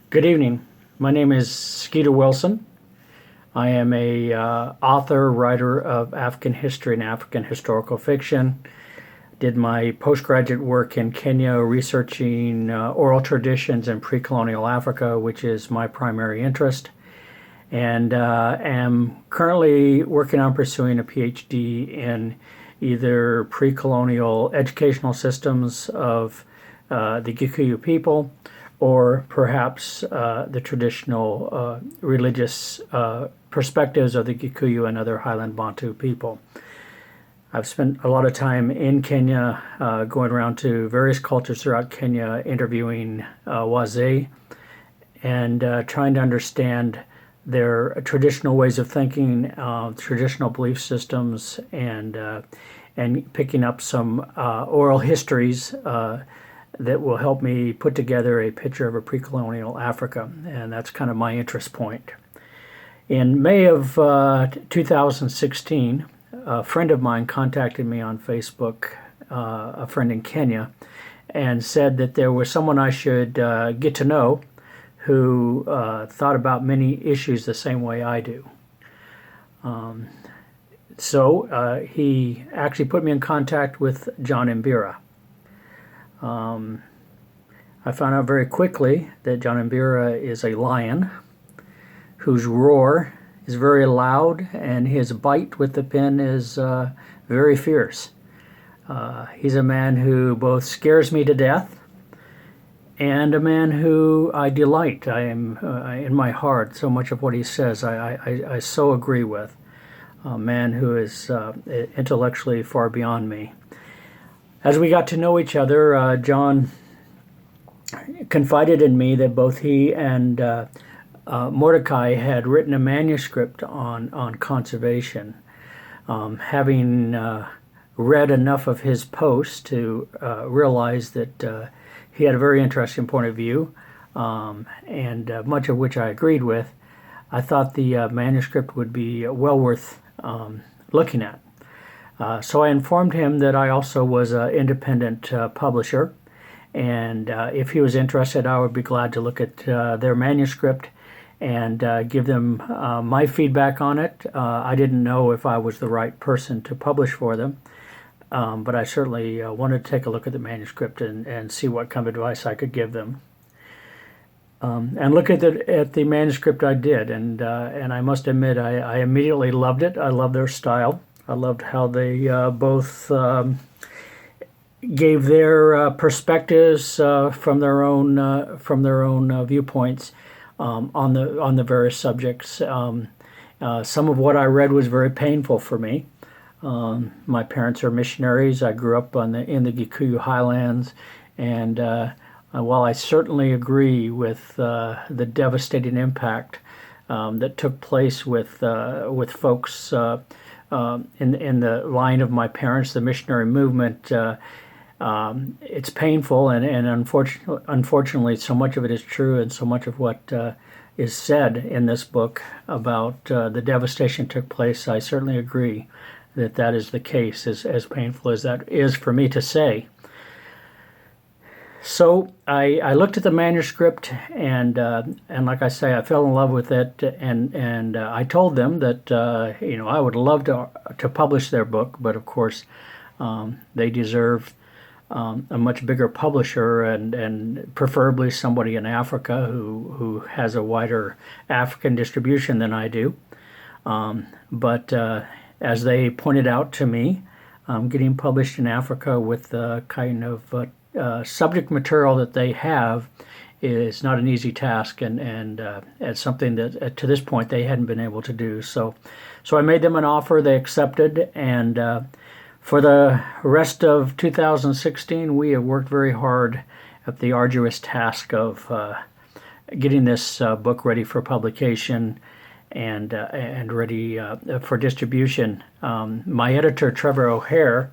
Good evening. My name is Skeeter Wilson. I am a author, writer of African history and African historical fiction. Did my postgraduate work in Kenya researching oral traditions in pre-colonial Africa, which is my primary interest, and am currently working on pursuing a PhD in either pre-colonial educational systems of the Gikuyu people, or perhaps the traditional religious perspectives of the Gikuyu and other Highland Bantu people. I've spent a lot of time in Kenya, going around to various cultures throughout Kenya, interviewing Wazee and trying to understand their traditional ways of thinking, traditional belief systems, and picking up some oral histories that will help me put together a picture of a pre-colonial Africa, and that's kind of my interest point. In May of 2016, a friend of mine contacted me on Facebook, a friend in Kenya, and said that there was someone I should get to know who thought about many issues the same way I do. So he actually put me in contact with John Mbira. I found out very quickly that John Mbira is a lion whose roar is very loud and his bite with the pen is very fierce. He's a man who both scares me to death and a man who I delight. I am in my heart, so much of what he says I so agree with. A man who is intellectually far beyond me. As we got to know each other, John confided in me that both he and Mordecai had written a manuscript on conservation. Having read enough of his posts to realize that he had a very interesting point of view, and much of which I agreed with, I thought the manuscript would be well worth looking at. So I informed him that I also was an independent publisher, and if he was interested, I would be glad to look at their manuscript and give them my feedback on it. I didn't know if I was the right person to publish for them, but I certainly wanted to take a look at the manuscript and see what kind of advice I could give them. And look at the manuscript I did, and I must admit I immediately loved it. I loved their style. I loved how they both gave their perspectives from their own viewpoints on the various subjects. Some of what I read was very painful for me. My parents are missionaries. I grew up in the Gikuyu Highlands, and while I certainly agree with the devastating impact that took place with folks in the line of my parents, the missionary movement, it's painful, and unfortunately, so much of it is true, and so much of what is said in this book about the devastation took place. I certainly agree that is the case, as painful as that is for me to say. So I looked at the manuscript, and like I say, I fell in love with it, and I told them that I would love to publish their book, but of course they deserve a much bigger publisher, and preferably somebody in Africa who has a wider African distribution than I do. But as they pointed out to me, getting published in Africa with the kind of subject material that they have is not an easy task, and it's something that to this point they hadn't been able to do. So I made them an offer. They accepted, and for the rest of 2016, we have worked very hard at the arduous task of getting this book ready for publication and ready for distribution. My editor, Trevor O'Hare,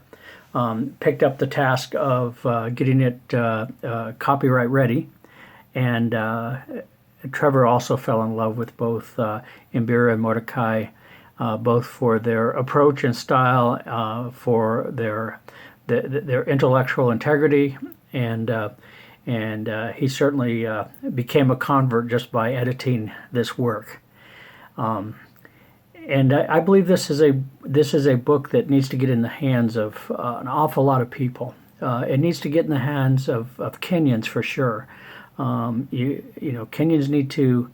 picked up the task of getting it copyright ready, and Trevor also fell in love with both Mbira and Mordecai, both for their approach and style, for their intellectual integrity, and and he certainly became a convert just by editing this work. And I believe this is a book that needs to get in the hands of an awful lot of people. It needs to get in the hands of Kenyans for sure. Kenyans need to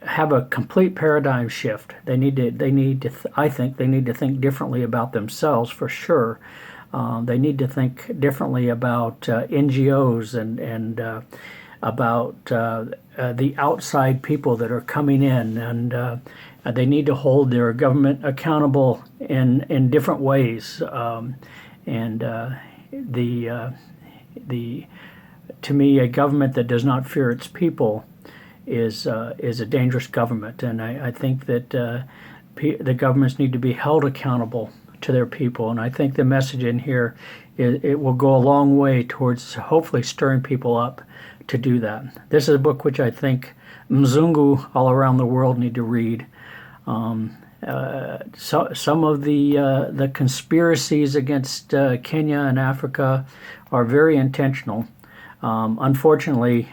have a complete paradigm shift. I think they need to think differently about themselves for sure. They need to think differently about NGOs and about the outside people that are coming in, and they need to hold their government accountable in different ways. To me, a government that does not fear its people is a dangerous government, and I think that the governments need to be held accountable to their people. And I think the message in here it will go a long way towards hopefully stirring people up to do that. This is a book which I think Mzungu all around the world need to read. So some of the conspiracies against Kenya and Africa are very intentional. Unfortunately,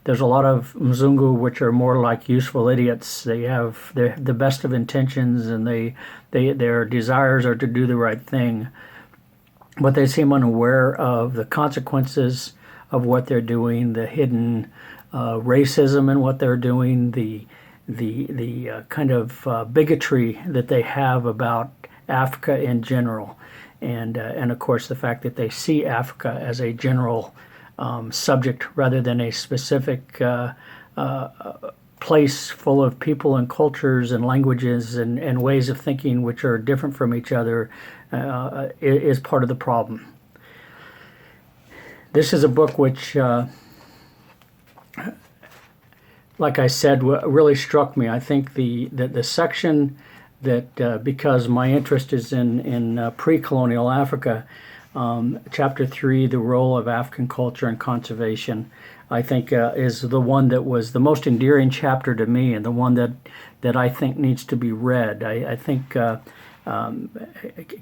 there's a lot of Mzungu which are more like useful idiots. They have the best of intentions, and their desires are to do the right thing, but they seem unaware of the consequences of what they're doing, the hidden racism in what they're doing, the kind of bigotry that they have about Africa in general, and of course the fact that they see Africa as a general subject rather than a specific place full of people and cultures and languages and ways of thinking which are different from each other is part of the problem. This is a book which, like I said, really struck me. I think the section that, because my interest is in pre-colonial Africa, Chapter 3, the role of African culture and conservation, I think is the one that was the most endearing chapter to me, and the one that I think needs to be read. I think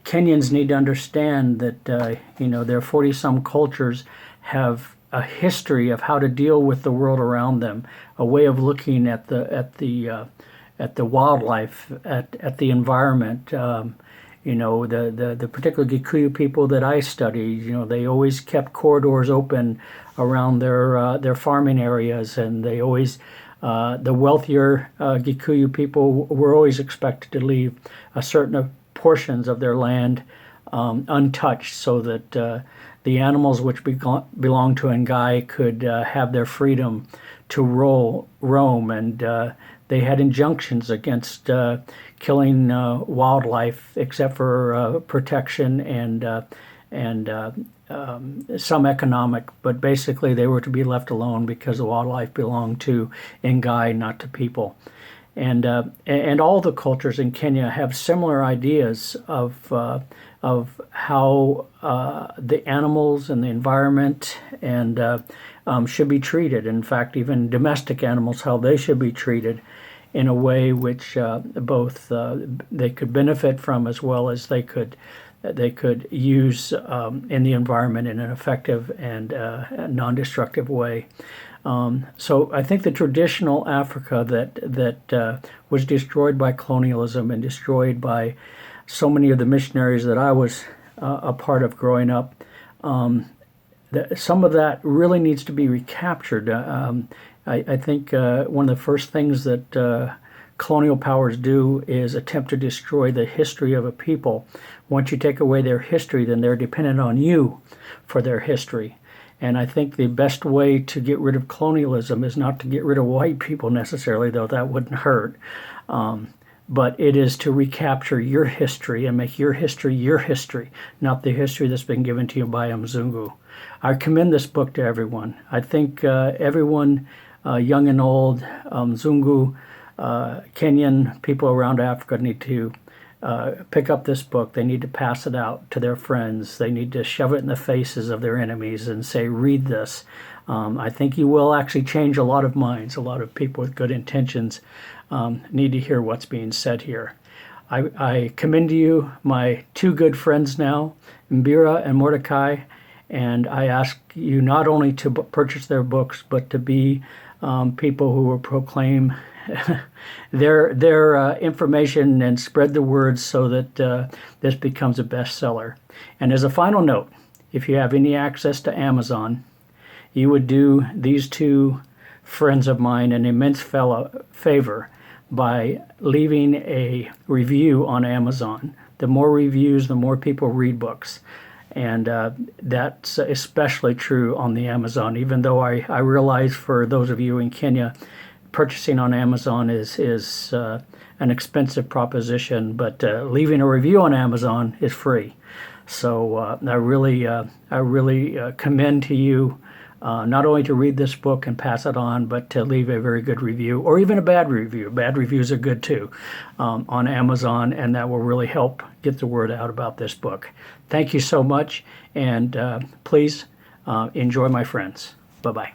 Kenyans need to understand that their 40-some cultures have a history of how to deal with the world around them, a way of looking at the wildlife, at the environment. The particular Gikuyu people that I studied, they always kept corridors open around their farming areas, and they always the wealthier Gikuyu people were always expected to leave a certain portions of their land untouched, so that the animals which belonged to Ngai could have their freedom to roam, and they had injunctions against killing wildlife, except for protection and some economic. But basically, they were to be left alone because the wildlife belonged to Ngai, not to people. And all the cultures in Kenya have similar ideas of how the animals and the environment and should be treated. In fact, even domestic animals, how they should be treated in a way which both they could benefit from, as well as they could use in the environment in an effective and non-destructive way. So I think the traditional Africa that was destroyed by colonialism and destroyed by so many of the missionaries that I was a part of growing up, some of that really needs to be recaptured. I think one of the first things that colonial powers do is attempt to destroy the history of a people. Once you take away their history, then they're dependent on you for their history. And I think the best way to get rid of colonialism is not to get rid of white people necessarily, though that wouldn't hurt. But it is to recapture your history and make your history, not the history that's been given to you by a Mzungu. I commend this book to everyone. I think everyone, young and old, Mzungu, Kenyan, people around Africa need to pick up this book. They need to pass it out to their friends. They need to shove it in the faces of their enemies and say, read this. I think you will actually change a lot of minds. A lot of people with good intentions need to hear what's being said here. I commend to you my two good friends now, Mbira and Mordecai, And I ask you not only to purchase their books, but to be people who will proclaim their information and spread the word so that this becomes a bestseller. And as a final note, if you have any access to Amazon, you would do these two friends of mine an immense favor by leaving a review on Amazon. The more reviews, the more people read books. And that's especially true on the Amazon, even though I realize for those of you in Kenya, purchasing on Amazon is an expensive proposition, but leaving a review on Amazon is free. So I really commend to you not only to read this book and pass it on, but to leave a very good review, or even a bad review. Bad reviews are good too, on Amazon, and that will really help get the word out about this book. Thank you so much, and please enjoy my friends. Bye-bye.